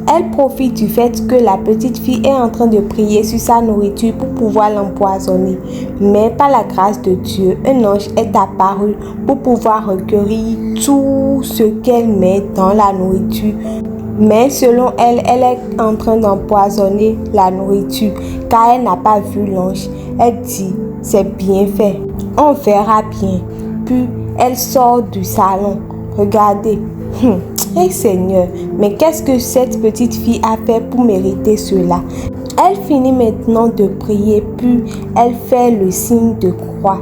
Elle profite du fait que la petite fille est en train de prier sur sa nourriture pour pouvoir l'empoisonner. Mais par la grâce de Dieu, un ange est apparu pour pouvoir recueillir tout ce qu'elle met dans la nourriture. Mais selon elle, elle est en train d'empoisonner la nourriture car elle n'a pas vu l'ange. Elle dit, c'est bien fait, on verra bien. Puis elle sort du salon. Regardez. Hey Seigneur, mais qu'est-ce que cette petite fille a fait pour mériter cela? Elle finit maintenant de prier, puis elle fait le signe de croix.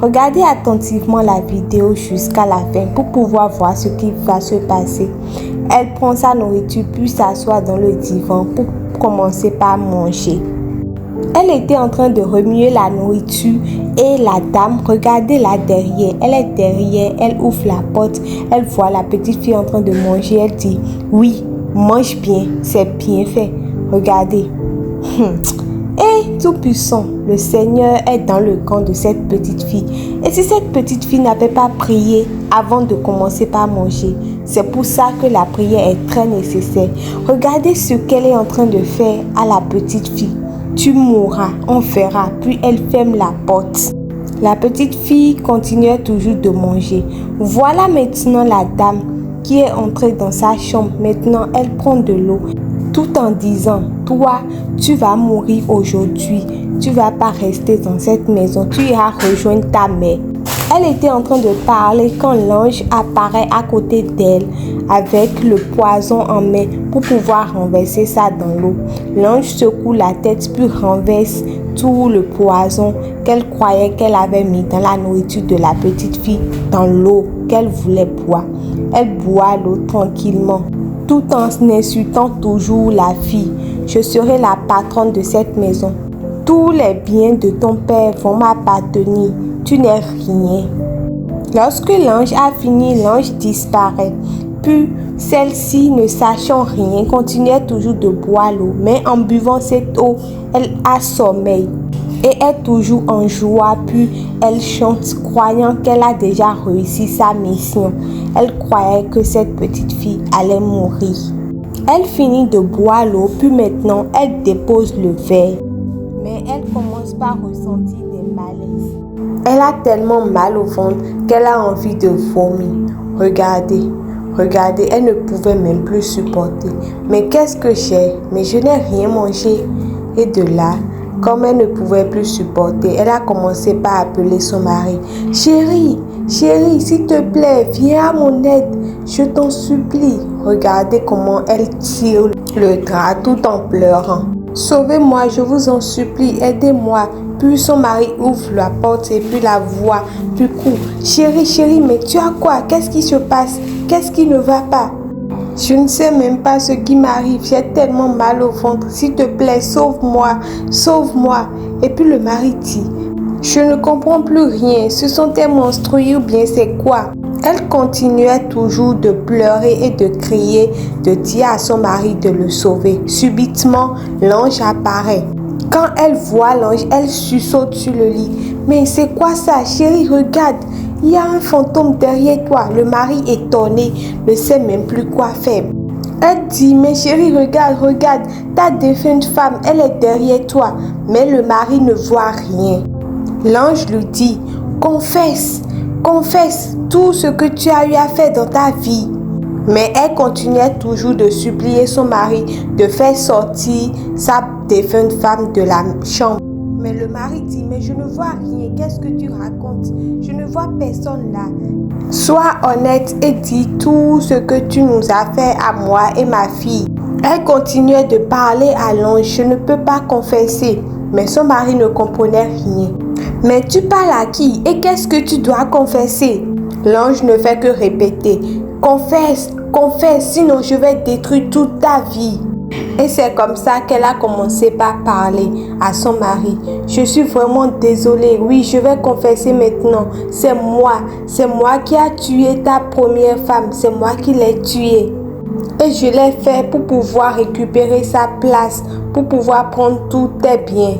Regardez attentivement la vidéo jusqu'à la fin pour pouvoir voir ce qui va se passer. Elle prend sa nourriture puis s'assoit dans le divan pour commencer par manger. Elle était en train de remuer la nourriture et la dame, regardez-la derrière. Elle est derrière, elle ouvre la porte, elle voit la petite fille en train de manger. Elle dit, oui, mange bien, c'est bien fait. Regardez. Et tout puissant, le Seigneur est dans le camp de cette petite fille. Et si cette petite fille n'avait pas prié avant de commencer par manger, c'est pour ça que la prière est très nécessaire. Regardez ce qu'elle est en train de faire à la petite fille. Tu mourras, on verra. Puis elle ferme la porte. La petite fille continuait toujours de manger. Voilà maintenant la dame qui est entrée dans sa chambre. Maintenant, elle prend de l'eau tout en disant, toi, tu vas mourir aujourd'hui. Tu ne vas pas rester dans cette maison. Tu iras rejoindre ta mère. Elle était en train de parler quand l'ange apparaît à côté d'elle avec le poison en main pour pouvoir renverser ça dans l'eau. L'ange secoue la tête puis renverse tout le poison qu'elle croyait qu'elle avait mis dans la nourriture de la petite fille dans l'eau qu'elle voulait boire. Elle boit l'eau tranquillement tout en insultant toujours la fille. Je serai la patronne de cette maison. Tous les biens de ton père vont m'appartenir. Tu n'es rien. Lorsque l'ange a fini, l'ange disparaît. Puis, celle-ci, ne sachant rien, continuait toujours de boire l'eau. Mais en buvant cette eau, elle a sommeil et est toujours en joie. Puis, elle chante, croyant qu'elle a déjà réussi sa mission. Elle croyait que cette petite fille allait mourir. Elle finit de boire l'eau, puis maintenant, elle dépose le verre. Mais elle commence par ressentir des malaises. Elle a tellement mal au ventre qu'elle a envie de vomir. Regardez, elle ne pouvait même plus supporter. Mais qu'est-ce que j'ai? Mais je n'ai rien mangé. Et de là, comme elle ne pouvait plus supporter, elle a commencé par appeler son mari. Chérie, s'il te plaît, viens à mon aide. Je t'en supplie. Regardez comment elle tire le drap tout en pleurant. Sauvez-moi, je vous en supplie, aidez-moi. Puis son mari ouvre la porte et puis la voit. Du coup, chérie, mais tu as quoi? Qu'est-ce qui se passe? Qu'est-ce qui ne va pas? Je ne sais même pas ce qui m'arrive. J'ai tellement mal au ventre. S'il te plaît, sauve-moi. Et puis le mari dit, je ne comprends plus rien. Ce sont tes menstrues ou bien c'est quoi? Elle continuait toujours de pleurer et de crier, de dire à son mari de le sauver. Subitement, l'ange apparaît. Quand elle voit l'ange, elle sursaute sur le lit. Mais c'est quoi ça, chérie? Regarde, il y a un fantôme derrière toi. Le mari étonné ne sait même plus quoi faire. Elle dit, mais chérie, regarde, ta défunte femme, elle est derrière toi. Mais le mari ne voit rien. L'ange lui dit, confesse tout ce que tu as eu à faire dans ta vie. Mais elle continuait toujours de supplier son mari de faire sortir sa défunte femme de la chambre. Mais le mari dit, mais je ne vois rien, qu'est-ce que tu racontes? Je ne vois personne là. Sois honnête et dis tout ce que tu nous as fait à moi et ma fille. Elle continuait de parler à l'ange, je ne peux pas confesser. Mais son mari ne comprenait rien. Mais tu parles à qui? Et qu'est-ce que tu dois confesser? L'ange ne fait que répéter, confesse, sinon je vais détruire toute ta vie. Et c'est comme ça qu'elle a commencé par parler à son mari. Je suis vraiment désolée, oui, je vais confesser maintenant. C'est moi qui ai tué ta première femme, c'est moi qui l'ai tuée. Et je l'ai fait pour pouvoir récupérer sa place, pour pouvoir prendre tous tes biens.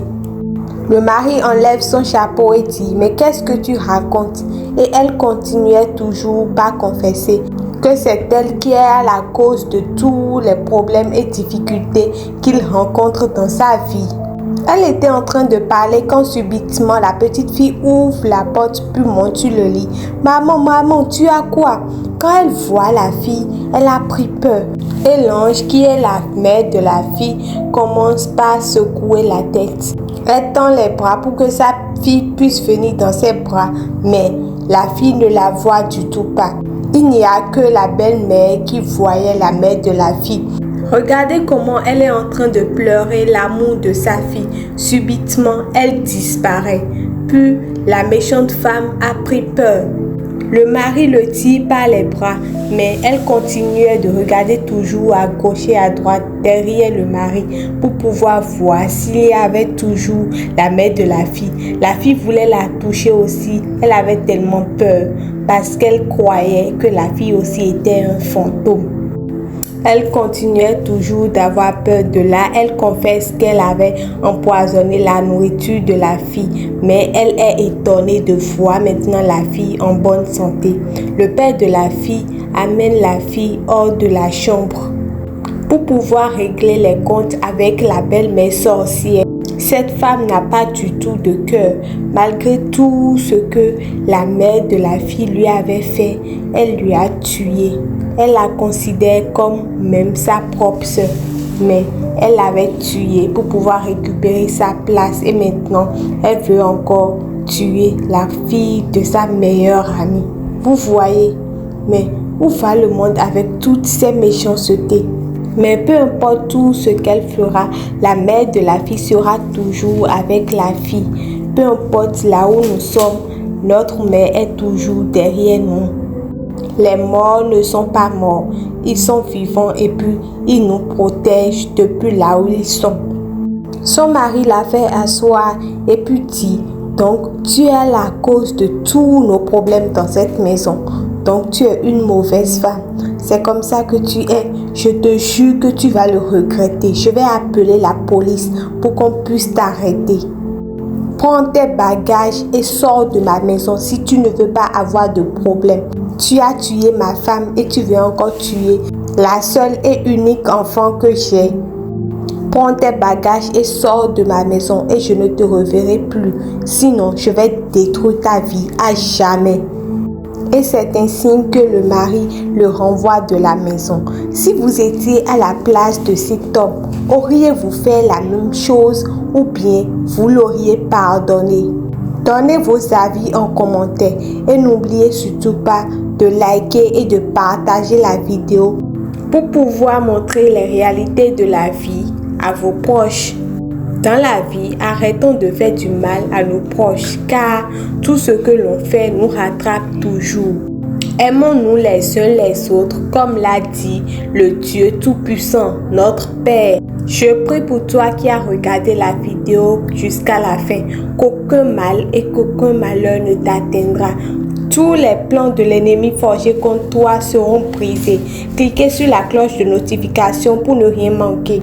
Le mari enlève son chapeau et dit, mais qu'est-ce que tu racontes? Et elle continuait toujours par confesser. que c'est elle qui est à la cause de tous les problèmes et difficultés qu'il rencontre dans sa vie. Elle était en train de parler quand subitement la petite fille ouvre la porte puis monte sur le lit. « Maman, tu as quoi ?» Quand elle voit la fille, elle a pris peur. Et l'ange, qui est la mère de la fille, commence par secouer la tête. Elle tend les bras pour que sa fille puisse venir dans ses bras, mais la fille ne la voit du tout pas. Il n'y a que la belle-mère qui voyait la mère de la fille. Regardez comment elle est en train de pleurer l'amour de sa fille. Subitement, elle disparaît. Puis, la méchante femme a pris peur. Le mari le tire par les bras, mais elle continuait de regarder toujours à gauche et à droite derrière le mari pour pouvoir voir s'il y avait toujours la mère de la fille. La fille voulait la toucher aussi. Elle avait tellement peur parce qu'elle croyait que la fille aussi était un fantôme. Elle continuait toujours d'avoir peur. De là, elle confesse qu'elle avait empoisonné la nourriture de la fille. Mais elle est étonnée de voir maintenant la fille en bonne santé. Le père de la fille amène la fille hors de la chambre pour pouvoir régler les comptes avec la belle-mère sorcière. Cette femme n'a pas du tout de cœur. Malgré tout ce que la mère de la fille lui avait fait, elle lui a tué. Elle la considère comme même sa propre sœur. Mais elle l'avait tuée pour pouvoir récupérer sa place. Et maintenant, elle veut encore tuer la fille de sa meilleure amie. Vous voyez, mais où va le monde avec toutes ces méchancetés? Mais peu importe tout ce qu'elle fera, la mère de la fille sera toujours avec la fille. Peu importe là où nous sommes, notre mère est toujours derrière nous. Les morts ne sont pas morts, ils sont vivants et puis ils nous protègent depuis là où ils sont. Son mari l'a fait asseoir et puis dit, donc tu es la cause de tous nos problèmes dans cette maison. Donc tu es une mauvaise femme. C'est comme ça que tu es. Je te jure que tu vas le regretter. Je vais appeler la police pour qu'on puisse t'arrêter. Prends tes bagages et sors de ma maison si tu ne veux pas avoir de problème. Tu as tué ma femme et tu veux encore tuer la seule et unique enfant que j'ai. Prends tes bagages et sors de ma maison et je ne te reverrai plus. Sinon, je vais détruire ta vie à jamais. Et c'est ainsi que le mari le renvoie de la maison. Si vous étiez à la place de cet homme, auriez-vous fait la même chose ou bien vous l'auriez pardonné? Donnez vos avis en commentaire et n'oubliez surtout pas de liker et de partager la vidéo pour pouvoir montrer les réalités de la vie à vos proches. Dans la vie, arrêtons de faire du mal à nos proches car tout ce que l'on fait nous rattrape toujours. Aimons-nous les uns les autres comme l'a dit le Dieu Tout-Puissant, notre Père. Je prie pour toi qui as regardé la vidéo jusqu'à la fin, qu'aucun mal et qu'aucun malheur ne t'atteindra. Tous les plans de l'ennemi forgés contre toi seront brisés. Cliquez sur la cloche de notification pour ne rien manquer.